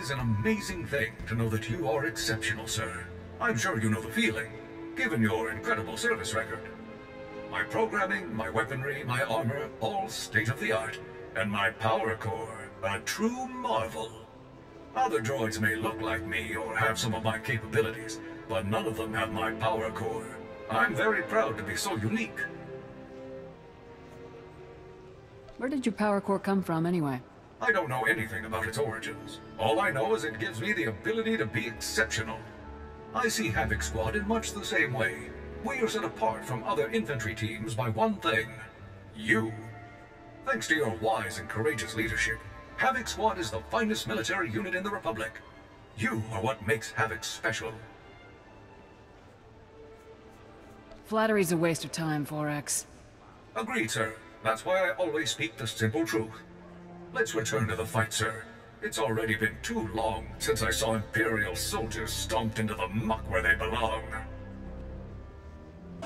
is an amazing thing to know that you are exceptional, sir. I'm sure you know the feeling, given your incredible service record. My programming, my weaponry, my armor, all state-of-the-art, and my power core, a true marvel. Other droids may look like me or have some of my capabilities, but none of them have my power core. I'm very proud to be so unique. Where did your power core come from, anyway? I don't know anything about its origins. All I know is it gives me the ability to be exceptional. I see Havoc Squad in much the same way. We are set apart from other infantry teams by one thing: you. Thanks to your wise and courageous leadership, Havoc Squad is the finest military unit in the Republic. You are what makes Havoc special. Flattery's a waste of time, 4X. Agreed, sir. That's why I always speak the simple truth. Let's return to the fight, sir. It's already been too long since I saw Imperial soldiers stomped into the muck where they belong.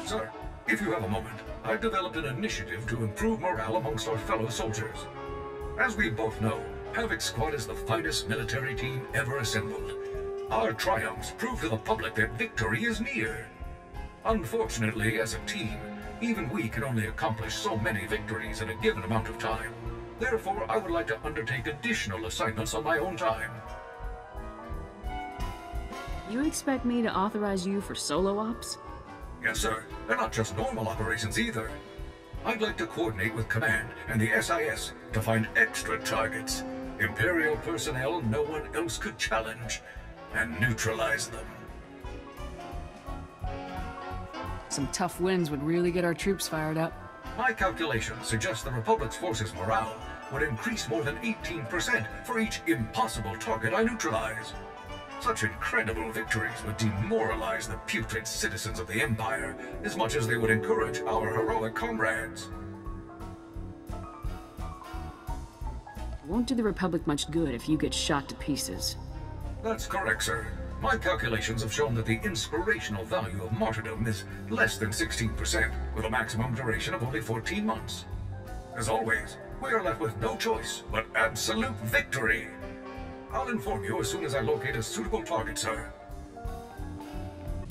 Sir, if you have a moment, I've developed an initiative to improve morale amongst our fellow soldiers. As we both know, Havoc Squad is the finest military team ever assembled. Our triumphs prove to the public that victory is near. Unfortunately, as a team, even we can only accomplish so many victories in a given amount of time. Therefore, I would like to undertake additional assignments on my own time. You expect me to authorize you for solo ops? Yes, sir. They're not just normal operations either. I'd like to coordinate with Command and the SIS to find extra targets, Imperial personnel no one else could challenge, and neutralize them. Some tough wins would really get our troops fired up. My calculations suggest the Republic's forces' morale would increase more than 18% for each impossible target I neutralize. Such incredible victories would demoralize the putrid citizens of the Empire as much as they would encourage our heroic comrades. It won't do the Republic much good if you get shot to pieces. That's correct, sir. My calculations have shown that the inspirational value of martyrdom is less than 16%, with a maximum duration of only 14 months. As always, we are left with no choice but absolute victory. I'll inform you as soon as I locate a suitable target, sir.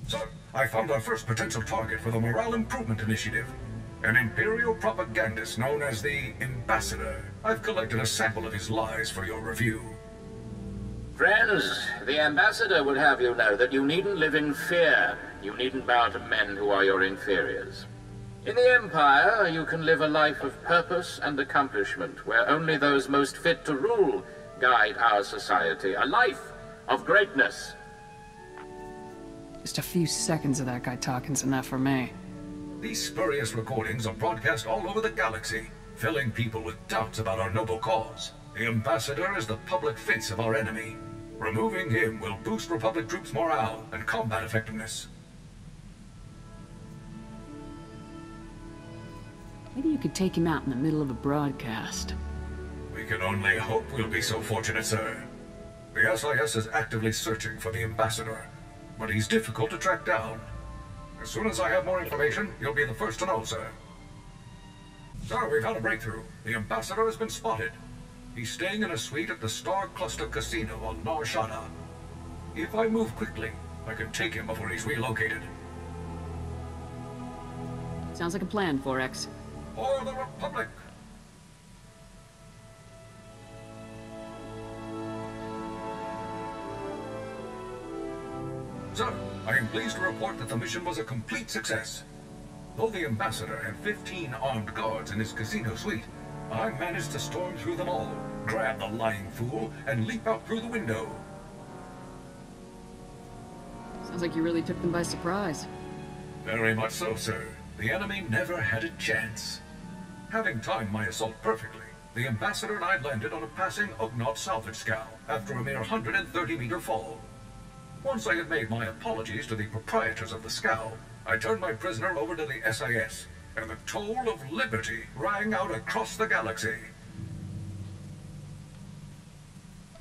Sir, I found our first potential target for the Morale Improvement Initiative. An Imperial propagandist known as the Ambassador. I've collected a sample of his lies for your review. Friends, the Ambassador would have you know that you needn't live in fear. You needn't bow to men who are your inferiors. In the Empire, you can live a life of purpose and accomplishment, where only those most fit to rule guide our society. A life of greatness. Just a few seconds of that guy talking's enough for me. These spurious recordings are broadcast all over the galaxy, filling people with doubts about our noble cause. The Ambassador is the public face of our enemy. Removing him will boost Republic troops' morale and combat effectiveness. Maybe you could take him out in the middle of a broadcast. We can only hope we'll be so fortunate, sir. The SIS is actively searching for the Ambassador, but he's difficult to track down. As soon as I have more information, you'll be the first to know, sir. Sir, we've had a breakthrough. The Ambassador has been spotted. He's staying in a suite at the Star Cluster Casino on Nar Shaddaa. If I move quickly, I can take him before he's relocated. Sounds like a plan, 4X. For the Republic! Sir, I am pleased to report that the mission was a complete success. Though the Ambassador had 15 armed guards in his casino suite, I managed to storm through them all, grab the lying fool, and leap out through the window. Sounds like you really took them by surprise. Very much so, sir. The enemy never had a chance. Having timed my assault perfectly, the Ambassador and I landed on a passing Ugnaught salvage scow after a mere 130-meter fall. Once I had made my apologies to the proprietors of the scow, I turned my prisoner over to the SIS, and the toll of liberty rang out across the galaxy.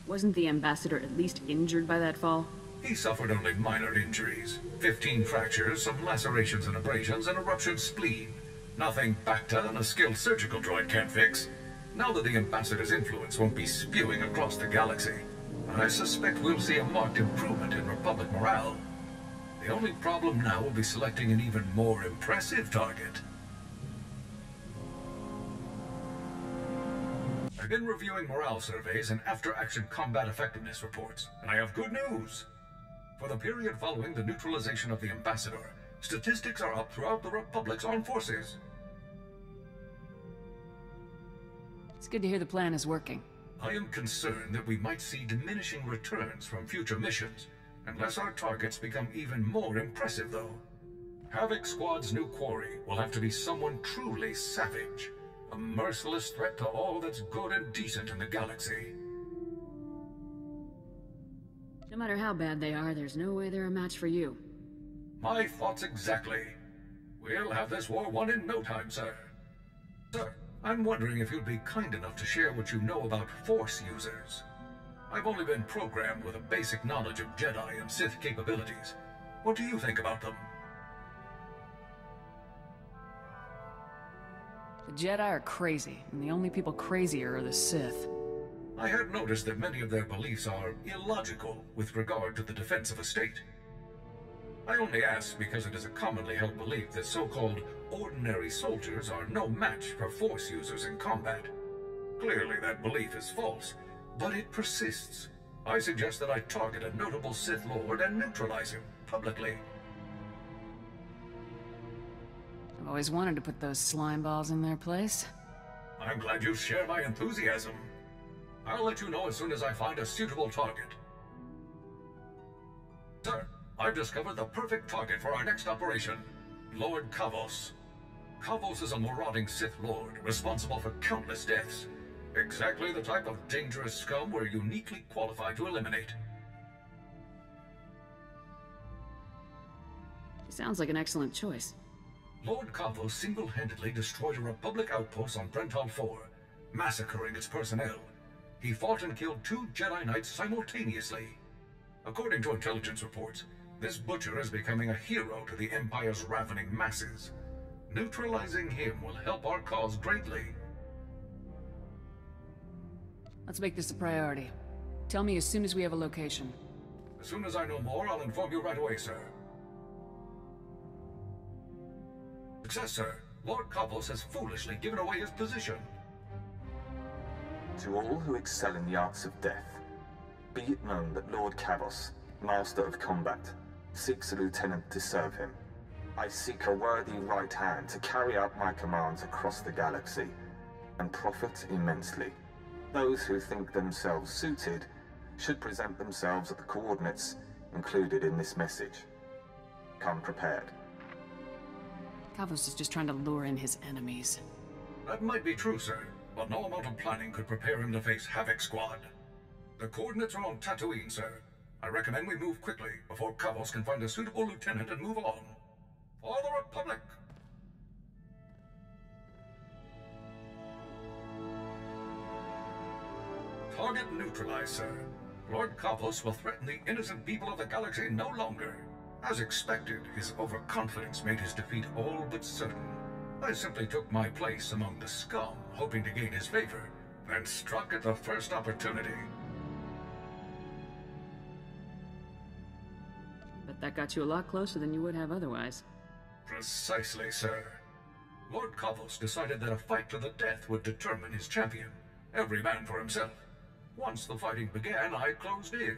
Wasn't the Ambassador at least injured by that fall? He suffered only minor injuries. 15 fractures, some lacerations and abrasions, and a ruptured spleen. Nothing Bacta and a skilled surgical droid can't fix. Now that the Ambassador's influence won't be spewing across the galaxy, I suspect we'll see a marked improvement in Republic morale. The only problem now will be selecting an even more impressive target. I've been reviewing morale surveys and after-action combat effectiveness reports, and I have good news. For the period following the neutralization of the Ambassador, statistics are up throughout the Republic's armed forces. It's good to hear the plan is working. I am concerned that we might see diminishing returns from future missions, unless our targets become even more impressive, though. Havoc Squad's new quarry will have to be someone truly savage. A merciless threat to all that's good and decent in the galaxy. No matter how bad they are, there's no way they're a match for you. My thoughts exactly. We'll have this war won in no time, sir. Sir, I'm wondering if you'd be kind enough to share what you know about Force users. I've only been programmed with a basic knowledge of Jedi and Sith capabilities. What do you think about them? The Jedi are crazy, and the only people crazier are the Sith. I had noticed that many of their beliefs are illogical with regard to the defense of a state. I only ask because it is a commonly held belief that so-called ordinary soldiers are no match for Force users in combat. Clearly that belief is false, but it persists. I suggest that I target a notable Sith Lord and neutralize him publicly. I've always wanted to put those slime balls in their place. I'm glad you share my enthusiasm. I'll let you know as soon as I find a suitable target. Sir, I've discovered the perfect target for our next operation. Lord Kavos. Kavos is a marauding Sith Lord, responsible for countless deaths. Exactly the type of dangerous scum we're uniquely qualified to eliminate. He sounds like an excellent choice. Lord Kavos single-handedly destroyed a Republic outpost on Brental 4, massacring its personnel. He fought and killed 2 Jedi Knights simultaneously. According to intelligence reports, this butcher is becoming a hero to the Empire's ravening masses. Neutralizing him will help our cause greatly. Let's make this a priority. Tell me as soon as we have a location. As soon as I know more, I'll inform you right away, sir. Success, sir. Lord Kavos has foolishly given away his position. To all who excel in the arts of death, be it known that Lord Kavos, Master of Combat, seeks a lieutenant to serve him. I seek a worthy right hand to carry out my commands across the galaxy, and profit immensely. Those who think themselves suited should present themselves at the coordinates included in this message. Come prepared. Kavos is just trying to lure in his enemies. That might be true, sir, but no amount of planning could prepare him to face Havoc Squad. The coordinates are on Tatooine, sir. I recommend we move quickly before Kavos can find a suitable lieutenant and move on. For the Republic! Target neutralized, sir. Lord Kavos will threaten the innocent people of the galaxy no longer. As expected, his overconfidence made his defeat all but certain. I simply took my place among the scum, hoping to gain his favor, and struck at the first opportunity. But that got you a lot closer than you would have otherwise. Precisely, sir. Lord Kavos decided that a fight to the death would determine his champion. Every man for himself. Once the fighting began, I closed in.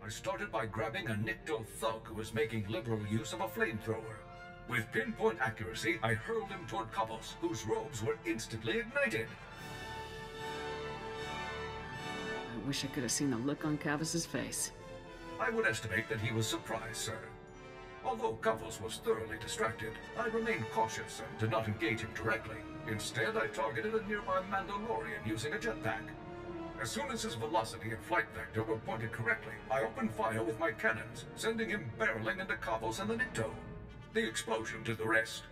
I started by grabbing a Nikto thug who was making liberal use of a flamethrower. With pinpoint accuracy, I hurled him toward Kavos, whose robes were instantly ignited. I wish I could have seen the look on Kavos' face. I would estimate that he was surprised, sir. Although Kavos was thoroughly distracted, I remained cautious and did not engage him directly. Instead, I targeted a nearby Mandalorian using a jetpack. As soon as his velocity and flight vector were pointed correctly, I opened fire with my cannons, sending him barreling into Kavos and the Nikto. The explosion did the rest.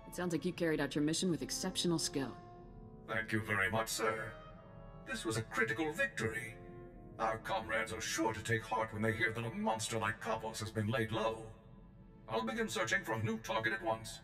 It sounds like you carried out your mission with exceptional skill. Thank you very much, sir. This was a critical victory. Our comrades are sure to take heart when they hear that a monster like Kavos has been laid low. I'll begin searching for a new target at once.